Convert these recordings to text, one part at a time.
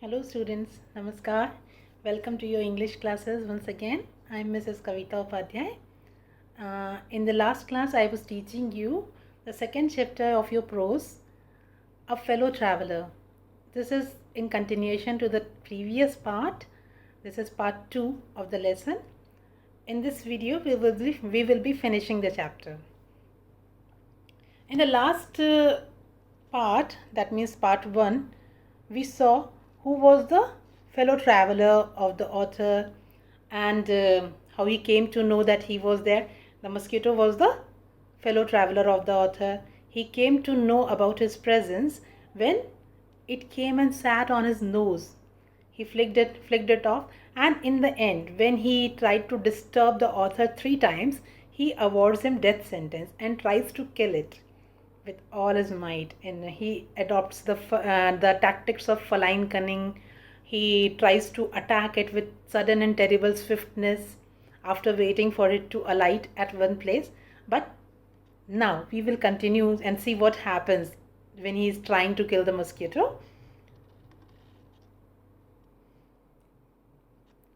Hello students, Namaskar. Welcome to your English classes once again. I am Mrs. Kavita Upadhyay. In the last class I was teaching you the second chapter of your prose, A Fellow Traveler. This is in continuation to the previous part. This is part 2 of the lesson. In this video we will be finishing the chapter. In the last part, that means part 1, we saw who was the fellow traveler of the author and how he came to know that he was there. The mosquito was the fellow traveler of the author. He came to know about his presence when it came and sat on his nose. He flicked it off, and in the end, when he tried to disturb the author 3 times, he awards him death sentence and tries to kill it with all his might, and he adopts the tactics of feline cunning. He tries to attack it with sudden and terrible swiftness after waiting for it to alight at one place. But now we will continue and see what happens when he is trying to kill the mosquito.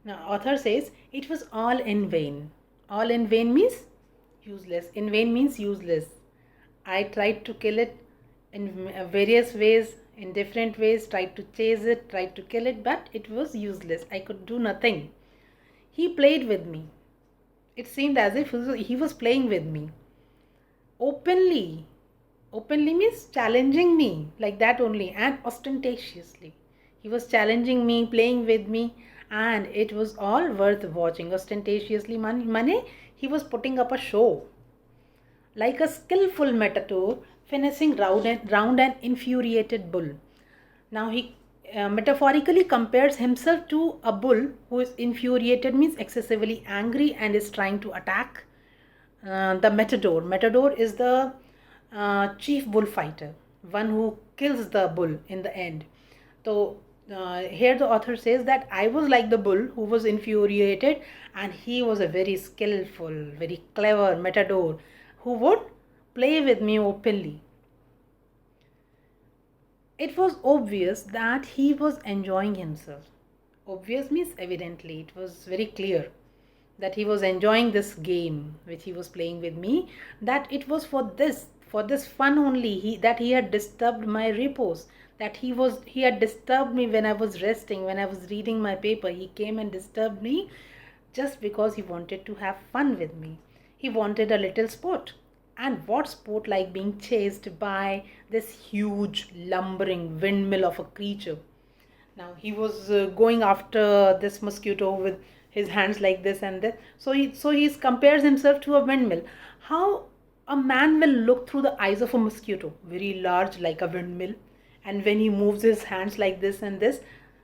Now author says it was all in vain. All in vain means useless. In vain means useless. I tried to kill it in various ways, in different ways, tried to chase it, tried to kill it, but it was useless. I could do nothing. He played with me. It seemed as if he was playing with me. Openly. Openly means challenging me, like that only, and ostentatiously. He was challenging me, playing with me, and it was all worth watching. Ostentatiously, money, he was putting up a show. Like a skillful matador finishing round an infuriated bull. Now he metaphorically compares himself to a bull who is infuriated, means excessively angry, and is trying to attack the matador. Matador is the chief bullfighter, one who kills the bull in the end. So here the author says that I was like the bull who was infuriated, and he was a very skillful, very clever matador who would play with me openly. It was obvious that he was enjoying himself. Obvious means evidently. It was very clear that he was enjoying this game which he was playing with me, that it was for this fun only that he had disturbed my repose, that he had disturbed me when I was resting, when I was reading my paper. He came and disturbed me just because he wanted to have fun with me. He wanted a little sport. And what sport like being chased by this huge lumbering windmill of a creature? Now he was going after this mosquito with his hands like this and that. So he compares himself to a windmill. How a man will look through the eyes of a mosquito, very large like a windmill, and when he moves his hands like this and this,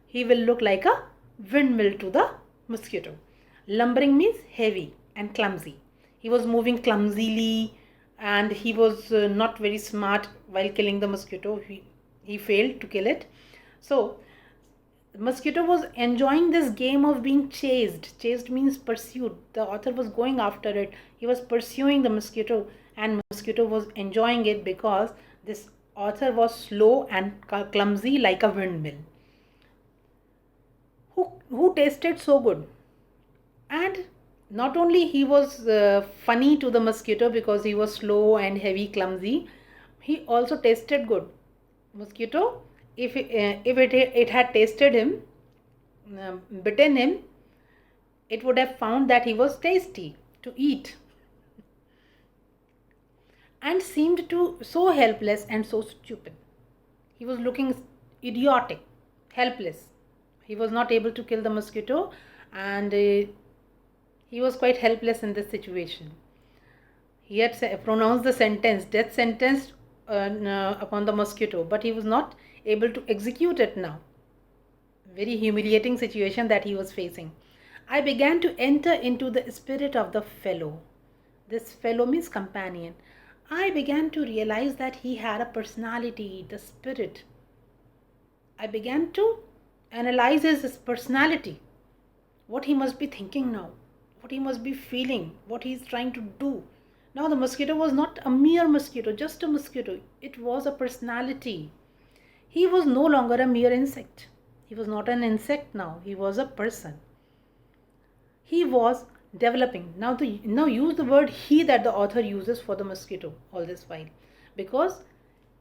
he will look like a windmill to the mosquito. Lumbering means heavy and clumsy. He was moving clumsily, and he was not very smart while killing the mosquito. He failed to kill it. So the mosquito was enjoying this game of being chased. Chased means pursued. The author was going after it. He was pursuing the mosquito, and mosquito was enjoying it because this author was slow and clumsy like a windmill. Who tasted so good? And not only he was funny to the mosquito because he was slow and heavy, clumsy, he also tasted good. Mosquito, if it had tasted him, bitten him, it would have found that he was tasty to eat, and seemed to so helpless and so stupid. He was looking idiotic, helpless. He was not able to kill the mosquito, and he was quite helpless in this situation. He had pronounced the sentence, death sentence, upon the mosquito, but he was not able to execute it now. Very humiliating situation that he was facing. I began to enter into the spirit of the fellow. This fellow means companion. I began to realize that he had a personality, the spirit. I began to analyze his personality, what he must be thinking now, what he must be feeling, what he is trying to do. Now the mosquito was not a mere mosquito, just a mosquito. It was a personality. He was no longer a mere insect. He was not an insect now, he was a person. He was developing. Now use the word he that the author uses for the mosquito all this while, because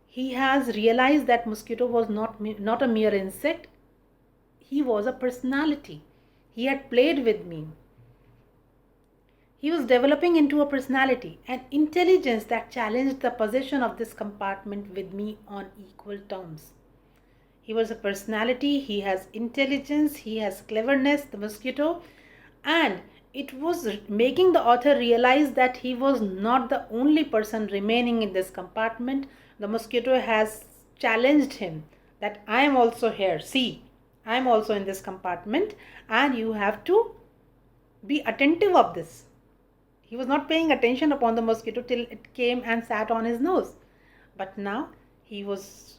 he has realized that mosquito was not a mere insect. He was a personality. He had played with me. He was developing into a personality, an intelligence that challenged the possession of this compartment with me on equal terms. He was a personality, he has intelligence, he has cleverness, the mosquito, and it was making the author realize that he was not the only person remaining in this compartment. The mosquito has challenged him that I am also here. See, I am also in this compartment and you have to be attentive of this. He was not paying attention upon the mosquito till it came and sat on his nose. But now he was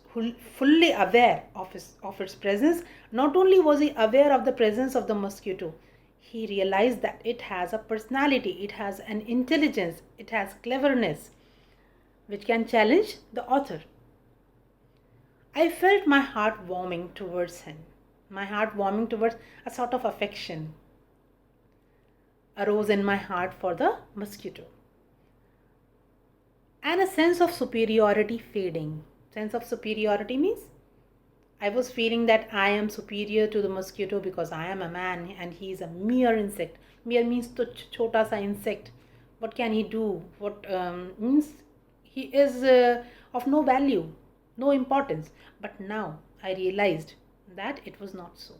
fully aware of its presence. Not only was he aware of the presence of the mosquito, he realized that it has a personality, it has an intelligence, it has cleverness, which can challenge the author. I felt my heart warming towards him. My heart warming towards a sort of affection arose in my heart for the mosquito. And a sense of superiority fading. Sense of superiority means I was feeling that I am superior to the mosquito because I am a man and he is a mere insect. Mere means to chota sa insect. What can he do? What means he is of no value, no importance. But now I realized that it was not so.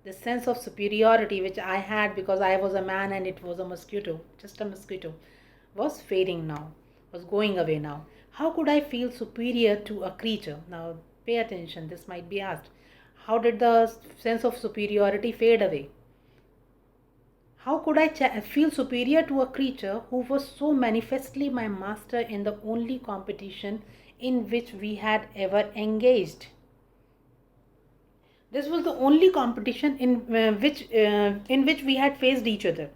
The sense of superiority which I had because I was a man and it was a mosquito, just a mosquito, was fading now, was going away now. How could I feel superior to a creature? Now pay attention, this might be asked. How did the sense of superiority fade away? How could I feel superior to a creature who was so manifestly my master in the only competition in which we had ever engaged? This was the only competition in which we had faced each other.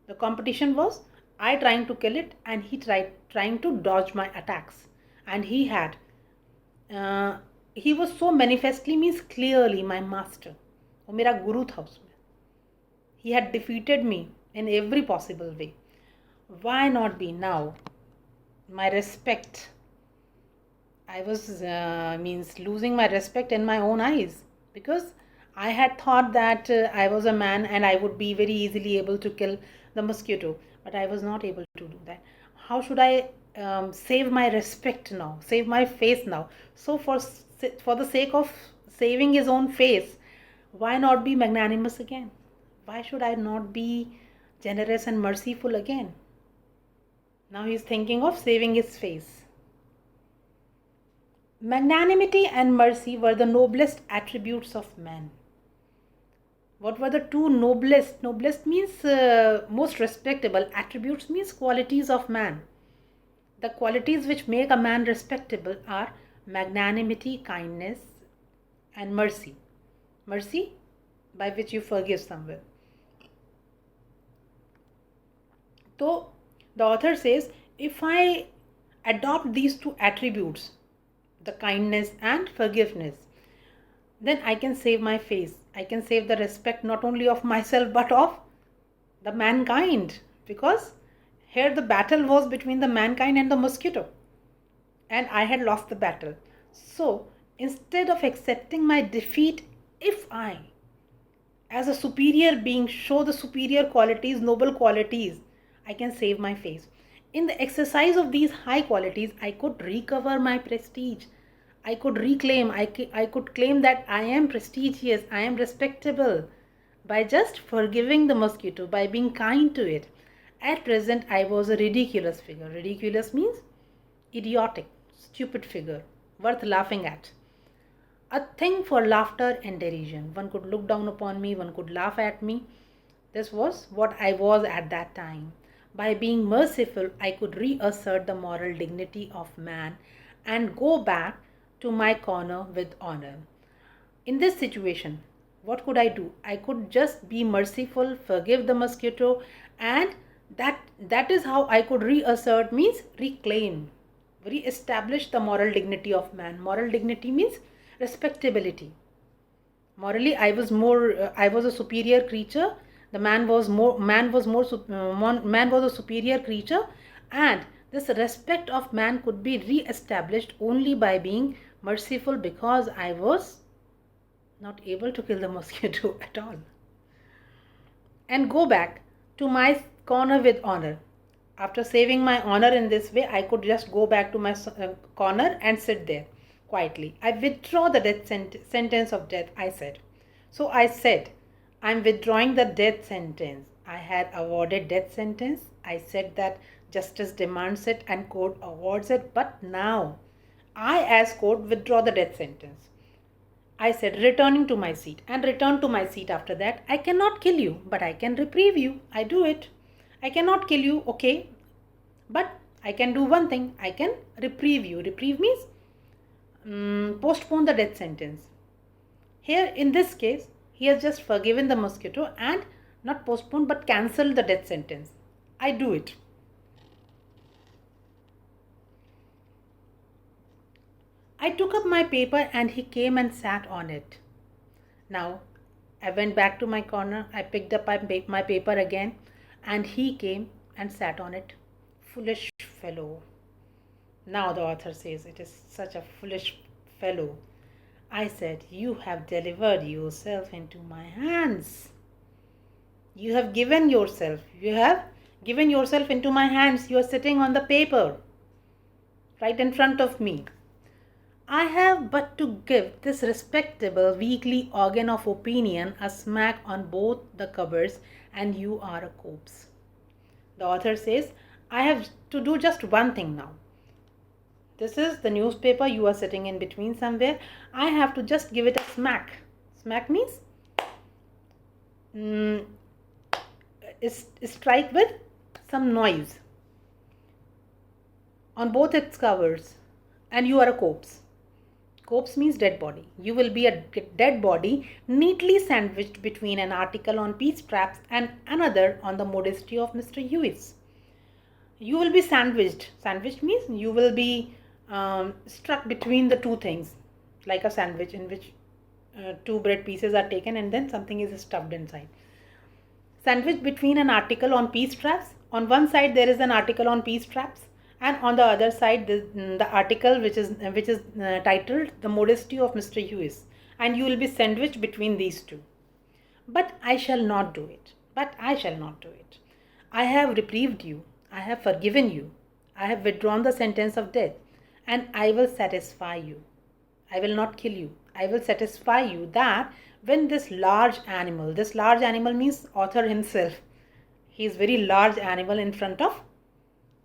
The competition was I trying to kill it and he trying to dodge my attacks. And he was so manifestly means clearly my master. वो मेरा गुरु था उसमें. He had defeated me in every possible way. Why not be now? My respect. I was losing my respect in my own eyes. Because I had thought that I was a man and I would be very easily able to kill the mosquito. But I was not able to do that. How should I save my respect now? Save my face now? So for the sake of saving his own face, why not be magnanimous again? Why should I not be generous and merciful again? Now he is thinking of saving his face. Magnanimity and mercy were the noblest attributes of man. What were the two noblest? Noblest means most respectable. Attributes means qualities of man. The qualities which make a man respectable are magnanimity, kindness, and mercy. Mercy, by which you forgive someone. So, the author says, if I adopt these two attributes, the kindness and forgiveness, then I can save my face. I can save the respect not only of myself but of the mankind, because here the battle was between the mankind and the mosquito and I had lost the battle. So instead of accepting my defeat, if I as a superior being show the superior qualities, noble qualities, I can save my face. In the exercise of these high qualities, I could recover my prestige. I could reclaim, I could claim that I am prestigious, I am respectable by just forgiving the mosquito, by being kind to it. At present, I was a ridiculous figure. Ridiculous means idiotic, stupid figure, worth laughing at. A thing for laughter and derision. One could look down upon me, one could laugh at me. This was what I was at that time. By being merciful, I could reassert the moral dignity of man and go back to my corner with honor. In this situation, what could I do? I could just be merciful, forgive the mosquito, and that is how I could reassert, means reclaim, re-establish the moral dignity of man. Moral dignity means respectability. Morally, I was a superior creature. The man was a superior creature, and this respect of man could be re-established only by being merciful, because I was not able to kill the mosquito at all, and go back to my corner with honor. After saving my honor in this way, I could just go back to my corner and sit there quietly. I withdraw the sentence of death, I said. So I said, I'm withdrawing the death sentence. I had awarded death sentence. I said that justice demands it and court awards it. But now, I as court withdraw the death sentence. I said, returning to my seat, and returned to my seat after that. I cannot kill you, but I can reprieve you. I do it. I cannot kill you, okay, but I can do one thing. I can reprieve you. Reprieve means postpone the death sentence. Here, in this case, he has just forgiven the mosquito and not postponed but cancelled the death sentence. I do it. I took up my paper and he came and sat on it. Now, I went back to my corner. I picked up my paper again, and he came and sat on it. Foolish fellow. Now the author says, it is such a foolish fellow. I said, you have delivered yourself into my hands. You have given yourself into my hands. You are sitting on the paper right in front of me. I have but to give this respectable weakly organ of opinion a smack on both the covers, and you are a corpse. The author says, I have to do just one thing now. This is the newspaper, you are sitting in between somewhere. I have to just give it a smack. Smack means strike with some noise on both its covers, and you are a corpse. Corpse means dead body. You will be a dead body neatly sandwiched between an article on peace traps and another on the modesty of Mr. Hewis. You will be sandwiched. Sandwiched means you will be struck between the two things, like a sandwich in which two bread pieces are taken and then something is stuffed inside. Sandwiched between an article on peace traps. On one side there is an article on peace traps, and on the other side the article which is titled The Modesty of Mr. Hewis, and you will be sandwiched between these two. But I shall not do it. I have reprieved you. I have forgiven you. I have withdrawn the sentence of death, and I will satisfy you. I will not kill you. I will satisfy you that when this large animal means author himself, he is very large animal in front of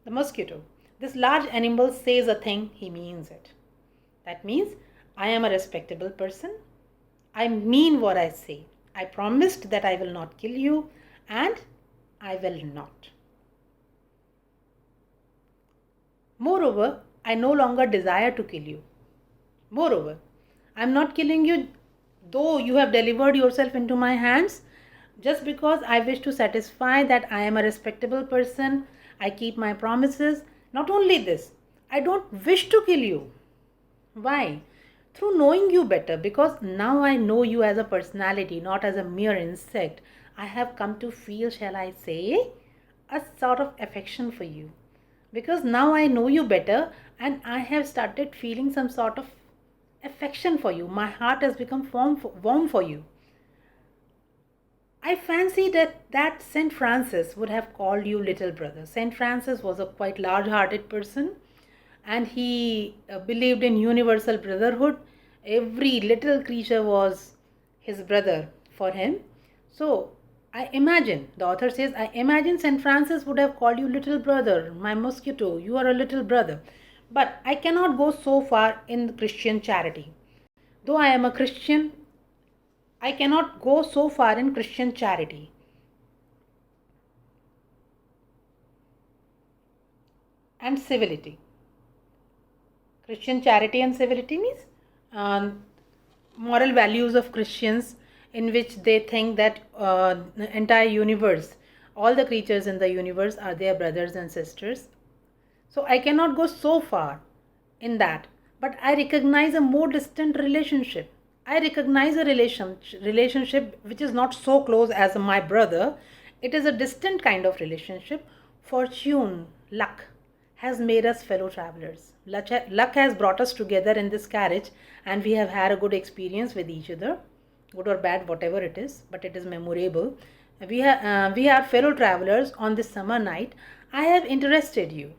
the mosquito. This large animal says a thing, he means it. That means I am a respectable person. I mean what I say. I promised that I will not kill you, and I will not. Moreover, I no longer desire to kill you. Moreover, I am not killing you, though you have delivered yourself into my hands, just because I wish to satisfy that I am a respectable person. I keep my promises. Not only this, I don't wish to kill you. Why? Through knowing you better, because now I know you as a personality, not as a mere insect. I have come to feel, shall I say, a sort of affection for you. Because now I know you better, and I have started feeling some sort of affection for you. My heart has become warm for you. I fancy that St. Francis would have called you little brother. St. Francis was a quite large-hearted person, and he believed in universal brotherhood. Every little creature was his brother for him. So, I imagine, the author says, I imagine St. Francis would have called you little brother, my mosquito, you are a little brother. But I cannot go so far in Christian charity. Though I am a Christian, I cannot go so far in Christian charity. And civility. Christian charity and civility means moral values of Christians, in which they think that the entire universe, all the creatures in the universe are their brothers and sisters. So I cannot go so far in that, but I recognize a more distant relationship. I recognize a relationship which is not so close as my brother. It is a distant kind of relationship. Fortune, luck has made us fellow travelers. Luck has brought us together in this carriage, and we have had a good experience with each other, good or bad, whatever it is, but it is memorable. We are fellow travelers on this summer night. I have interested you.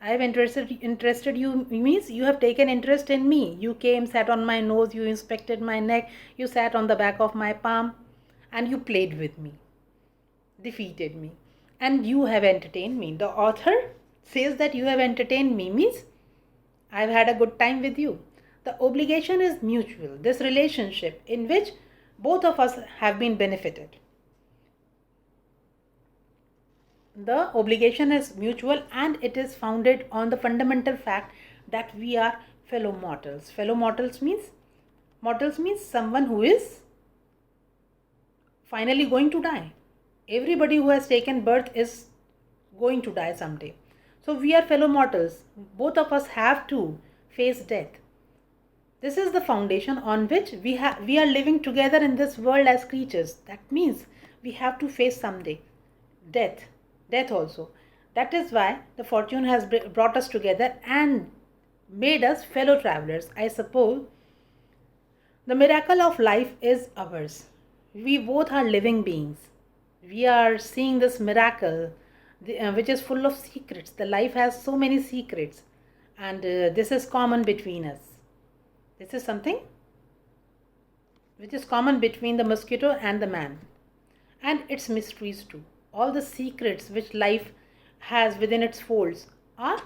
I have interested you means you have taken interest in me. You came, sat on my nose, you inspected my neck, you sat on the back of my palm, and you played with me, defeated me, and you have entertained me. The author says that you have entertained me means I've had a good time with you. The obligation is mutual. This relationship in which both of us have been benefited. The obligation is mutual, and it is founded on the fundamental fact that we are fellow mortals. Fellow mortals means someone who is finally going to die. Everybody who has taken birth is going to die someday. So we are fellow mortals. Both of us have to face death. This is the foundation on which we are living together in this world as creatures. That means we have to face someday death also. That is why the fortune has brought us together and made us fellow travelers. I suppose the miracle of life is ours. We both are living beings. We are seeing this miracle which is full of secrets. The life has so many secrets, and this is common between us. This is something which is common between the mosquito and the man, and its mysteries too. All the secrets which life has within its folds are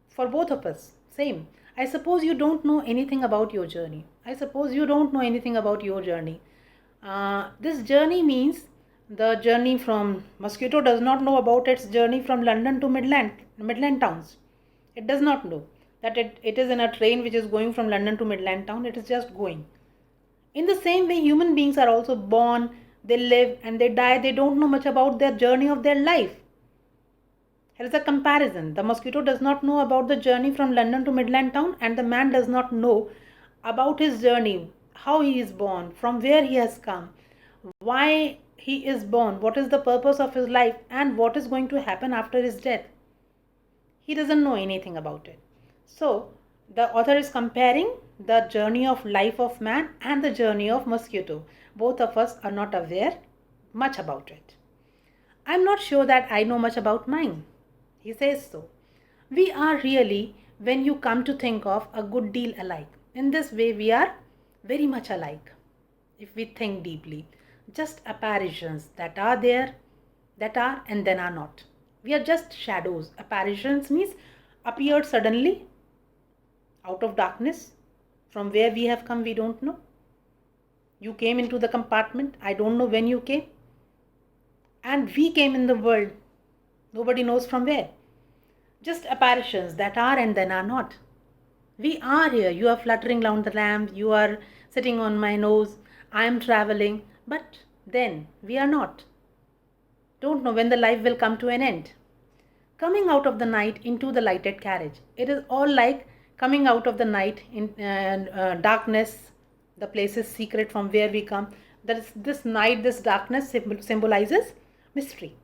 for both of us same. I suppose you don't know anything about your journey. This journey means the journey from mosquito does not know about its journey from London to Midland towns. It does not know that it is in a train which is going from London to Midland town. It is just going. In the same way, human beings are also born, they live and they die. They don't know much about their journey of their life. Here is a comparison. The mosquito does not know about the journey from London to Midland town, and the man does not know about his journey, how he is born, from where he has come, why he is born, what is the purpose of his life, and what is going to happen after his death. He doesn't know anything about it. So the author is comparing the journey of life of man and the journey of mosquito. Both of us are not aware much about it. I'm not sure that I know much about mine. He says so. We are really, when you come to think of, a good deal alike. In this way, we are very much alike. If we think deeply, just apparitions that are there, that are and then are not. We are just shadows. Apparitions means appeared suddenly out of darkness. From where we have come, we don't know. You came into the compartment. I don't know when you came. And we came in the world. Nobody knows from where. Just apparitions that are and then are not. We are here. You are fluttering around the lamp. You are sitting on my nose. I am traveling. But then we are not. Don't know when the life will come to an end. Coming out of the night into the lighted carriage. It is all like coming out of the night in darkness. The place is secret from where we come. This night, this darkness symbolizes mystery.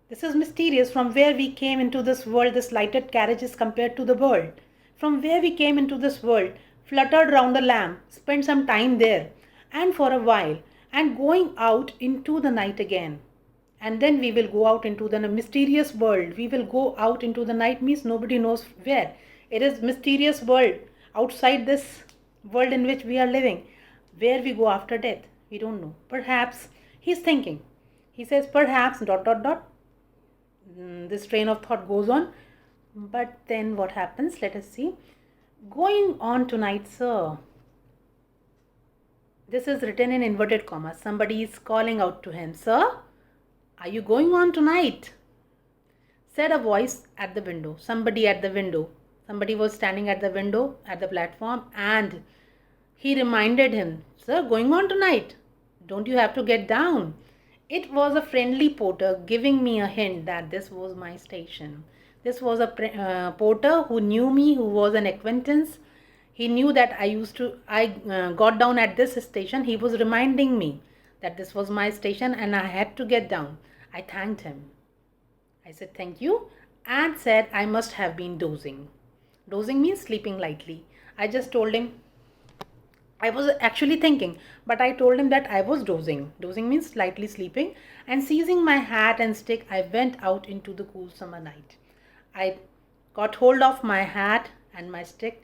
This is mysterious. From where we came into this world, this lighted carriage is compared to the world. From where we came into this world, fluttered round a lamp, spent some time there, and for a while, and going out into the night again. And then we will go out into the mysterious world. We will go out into the night means nobody knows where. It is mysterious world outside this world in which we are living. Where we go after death, we don't know. Perhaps he's thinking. He says perhaps ... This train of thought goes on. But then what happens? Let us see. Going on tonight, sir. This is written in inverted commas. Somebody is calling out to him. Sir, are you going on tonight? Said a voice at the window. Somebody at the window. Somebody was standing at the window at the platform, and he reminded him, sir, going on tonight. Don't you have to get down? It was a friendly porter giving me a hint that this was my station. This was a porter who knew me, who was an acquaintance. He knew that I got down at this station. He was reminding me that this was my station and I had to get down. I thanked him. I said thank you and said I must have been dozing. Dozing means sleeping lightly. I just told him I was actually thinking, but I told him that I was dozing. Dozing means slightly sleeping. And seizing my hat and stick, I went out into the cool summer night. I got hold of my hat and my stick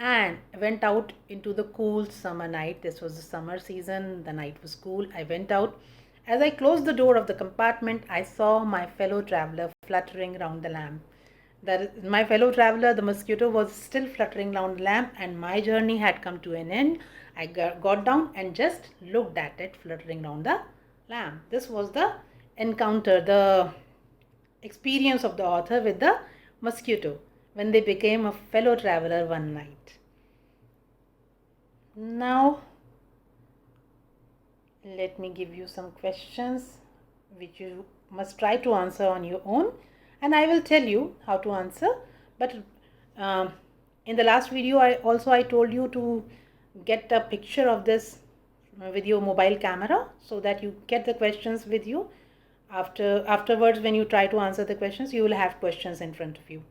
and went out into the cool summer night. This was the summer season. The night was cool. I went out. As I closed the door of the compartment, I saw my fellow traveler fluttering round the lamp. My fellow traveler, the mosquito, was still fluttering round the lamp, and my journey had come to an end. I got down and just looked at it fluttering round the lamp. This was the encounter, the experience of the author with the mosquito when they became a fellow traveler one night. Now, let me give you some questions which you must try to answer on your own, and I will tell you how to answer. But in the last video I told you to get a picture of this with your mobile camera so that you get the questions with you. Afterwards, when you try to answer the questions, you will have questions in front of you.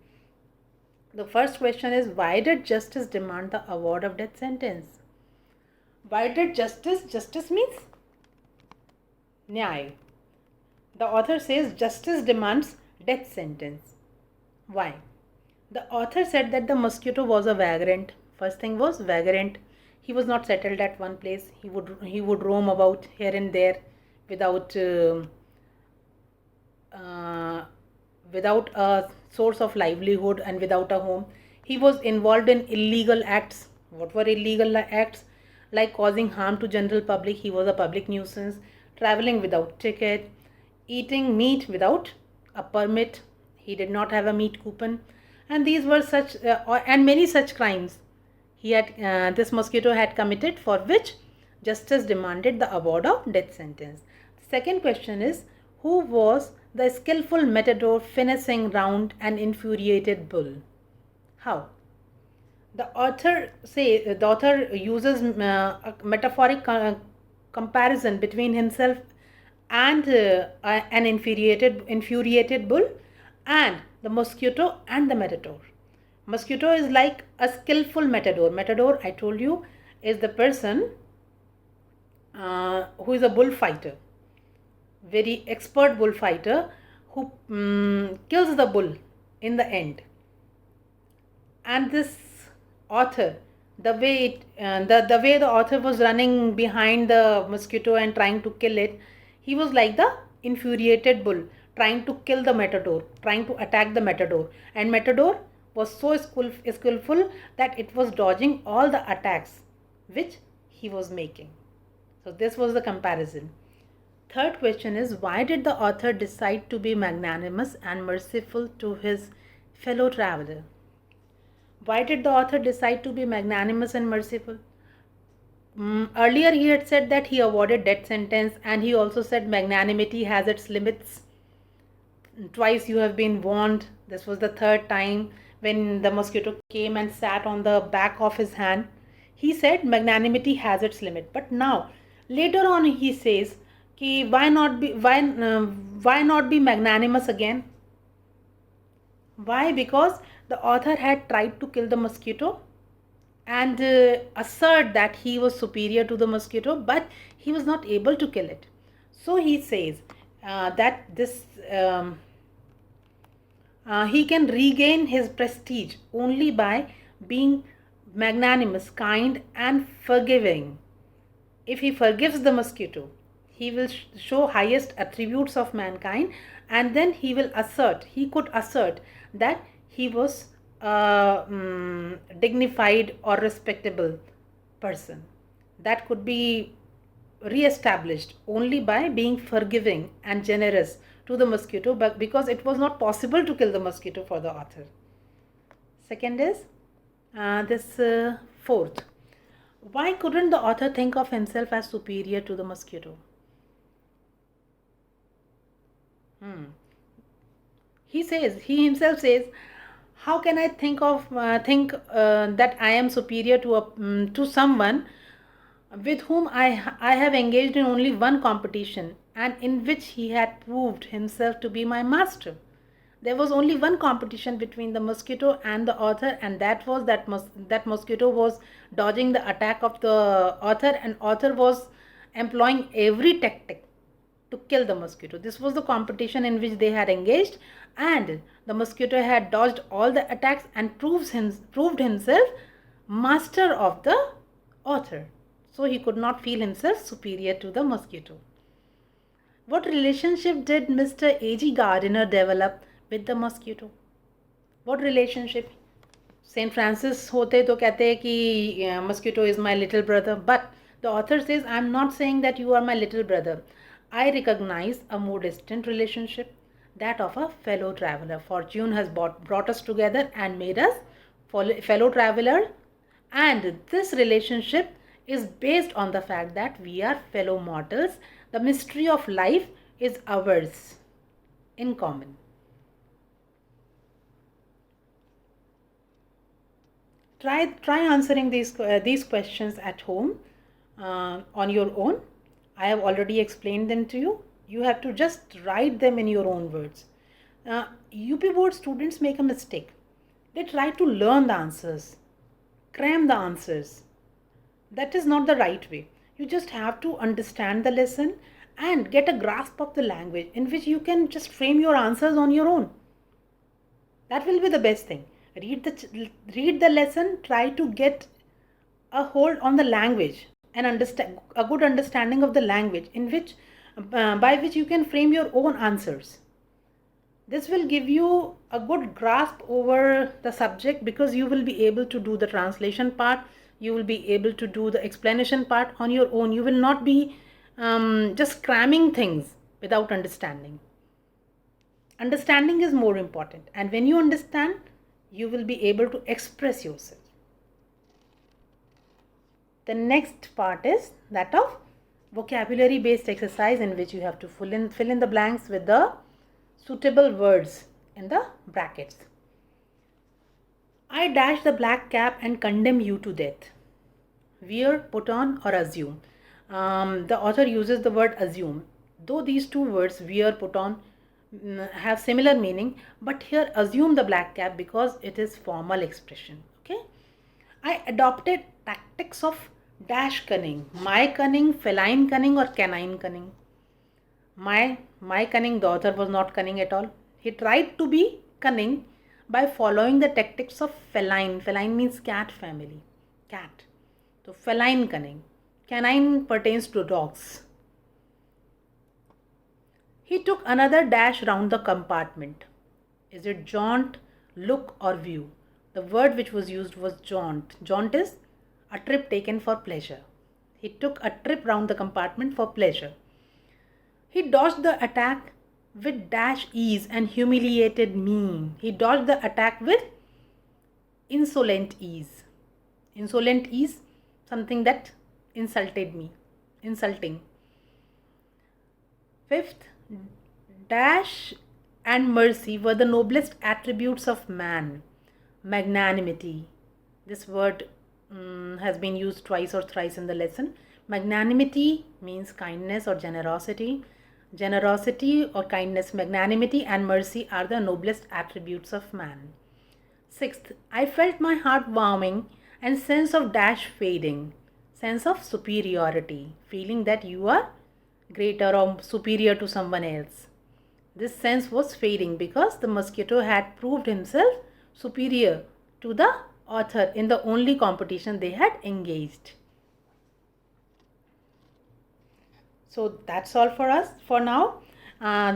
The first question is, why did justice demand the award of death sentence? Why did justice means Nyay. The author says justice demands death sentence. Why? The author said that the mosquito was a vagrant. First thing was vagrant. He was not settled at one place. He would roam about here and there without without a source of livelihood and without a home. He was involved in illegal acts. What were illegal acts? Like causing harm to general public. He was a public nuisance. Traveling without ticket. Eating meat without a permit. He did not have a meat coupon. And these were such and many such crimes this mosquito had committed, for which justice demanded the award of death sentence. The second question is, who was the skillful matador finessing round an infuriated bull? How? The author uses a metaphoric comparison between himself and an infuriated bull and the mosquito and the matador. Mosquito is like a skillful matador. Matador, I told you, is the person who is a bullfighter, very expert bullfighter who kills the bull in the end. And this author, the way the author was running behind the mosquito and trying to kill it, he was like the infuriated bull trying to kill the matador, trying to attack the matador, and matador was so skillful that it was dodging all the attacks which he was making. So this was the comparison. Third question is, why did the author decide to be magnanimous and merciful to his fellow traveler? Why did the author decide to be magnanimous and merciful? Earlier he had said that he awarded death sentence, and he also said magnanimity has its limits. Twice you have been warned. This was the third time when the mosquito came and sat on the back of his hand. He said magnanimity has its limit. But now, later on, he says, why not be magnanimous again? Why? Because the author had tried to kill the mosquito and assert that he was superior to the mosquito, but he was not able to kill it. So he says that this he can regain his prestige only by being magnanimous, kind, and forgiving. If he forgives the mosquito, he will show highest attributes of mankind, and then he could assert that he was a dignified or respectable person. That could be re-established only by being forgiving and generous to the mosquito, but because it was not possible to kill the mosquito for the author. Second is fourth. Why couldn't the author think of himself as superior to the mosquito? He himself says, How can I think that I am superior to someone with whom I have engaged in only one competition and in which he had proved himself to be my master? There was only one competition between the mosquito and the author, and that was that mosquito was dodging the attack of the author, and author was employing every tactic to kill the mosquito. This was the competition in which they had engaged, and the mosquito had dodged all the attacks and proved himself master of the author. So he could not feel himself superior to the mosquito. What relationship did Mr. A.G. Gardiner develop with the mosquito? What relationship? Saint Francis होते तो कहते हैं कि mosquito is my little brother, but the author says I'm not saying that you are my little brother. I recognize a more distant relationship, that of a fellow traveler. Fortune has brought us together and made us fellow traveler, and this relationship is based on the fact that we are fellow mortals. The mystery of life is ours in common. Try answering these questions at home on your own. I have already explained them to you. You have to just write them in your own words. UP board students make a mistake. They try to learn the answers, cram the answers. That is not the right way. You just have to understand the lesson and get a grasp of the language in which you can just frame your answers on your own. That will be the best thing. Read the lesson, try to get a hold on the language and understand a good understanding of the language in which by which you can frame your own answers. This will give you a good grasp over the subject, because you will be able to do the translation part, you will be able to do the explanation part on your own. You will not be just cramming things without understanding. Understanding is more important, and when you understand, you will be able to express yourself. The next part is that of vocabulary based exercise, in which you have to fill in the blanks with the suitable words in the brackets. I dash the black cap and condemn you to death. Wear, put on, or assume. The author uses the word assume. Though these two words, wear, put on, have similar meaning, but here assume the black cap because it is formal expression. Okay. I adopted tactics of dash cunning, my cunning, feline cunning, or canine cunning. My cunning, the author was not cunning at all. He tried to be cunning by following the tactics of feline. Feline means cat family. Cat. So feline cunning. Canine pertains to dogs. He took another dash round the compartment. Is it jaunt, look, or view? The word which was used was jaunt. Jaunt is a trip taken for pleasure. He took a trip round the compartment for pleasure. He dodged the attack with dash ease and humiliated me. He dodged the attack with insolent ease. Insolent ease, something that insulted me. Insulting. Fifth, dash and mercy were the noblest attributes of man. Magnanimity. This word has been used twice or thrice in the lesson. Magnanimity means kindness or generosity. Generosity or kindness, magnanimity, and mercy are the noblest attributes of man. Sixth, I felt my heart warming and sense of dash fading. Sense of superiority, feeling that you are greater or superior to someone else. This sense was fading because the mosquito had proved himself superior to the author in the only competition they had engaged. So that's all for us for now.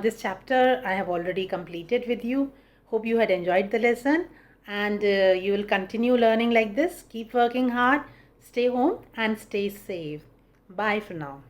This chapter I have already completed with you. Hope you had enjoyed the lesson, and you will continue learning like this. Keep working hard, stay home, and stay safe. Bye for now.